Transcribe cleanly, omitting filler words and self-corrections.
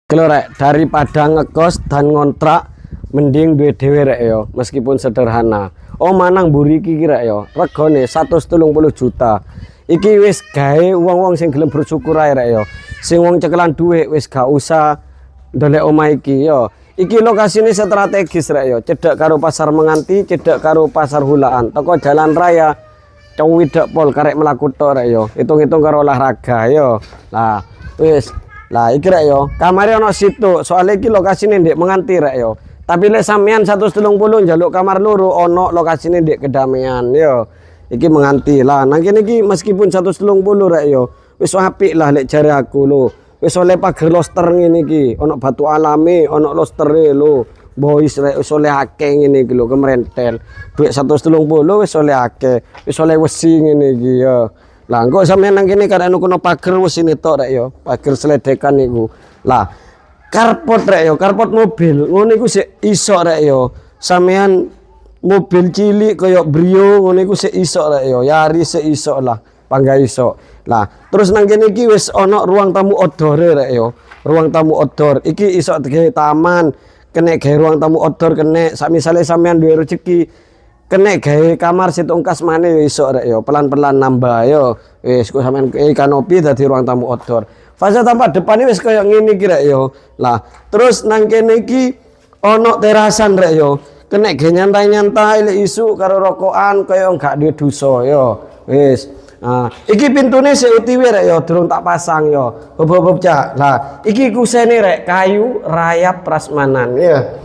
Kalau rek daripada ngekos dan ngontrak mending duwe dhewe rek yo, meskipun sederhana. Oh manang mburi iki rek yo, regane 130 juta. Iki wis gawe wong-wong sing gelem bersyukur ae rek yo. Sing wong cekelan duit wis gak usah ndolek omah iki yo. Iki lokasine strategis rek yo, cedhak karo pasar Menganti, cedhak karo pasar Hulaan, teko jalan raya Cowidek Pol karek mlaku tok rek yo. Hitung-hitung karo olahraga yo. Lah wis lah iki rek yo, kamare ana situ. Soale iki lokasine ndek Menganti rek yo. Tapi lek sampean 130 njaluk kamar loro ana lokasine ndek Kedamaian yo. Iki Menganti lah. Nang kene iki meskipun 130 rek yo, wis apik lah lek jare aku lho. Wis oleh pager loster ngene iki, ana batu alami, ana lostere lho. Boys rek wis oleh akeh ngene iki lho, kemrentel. Duit 130 wis oleh akeh, wis oleh wesi ngene iki yo. Lah engko sampeyan nang kene kadang kono pager wis ini tok rek yo, pager seledekan niku. Lah karpot rek yo, karpot mobil ngono iku sik iso rek yo. Sampeyan mobil cilik kaya Brio ngono iku sik iso rek yo, Yaris sik iso lah, pangga iso. Lah terus nang kene iki wis ana ruang tamu outdoor rek yo. Ruang tamu outdoor iki iso digawe taman, kene gawe ruang tamu outdoor kene. Sak misale sampeyan duwe rezeki kene gawe kamar situng kasmane yo iso rek yo, pelan-pelan nambah yo. Wis kok sampean kanopi dadi ruang tamu outdoor. Fase tampak depane wis kaya ngene iki rek yo. Lah, terus nang kene iki ana terasan rek yo. Kene ge nyantai-nyantai lek isu karo rokokan kaya gak duwe dosa yo. Wis. Nah, iki pintune sik utiwe rek yo, durung tak pasang yo. Bob-bob cak. Lah, iki kusene rek kayu rayap prasmanan ya.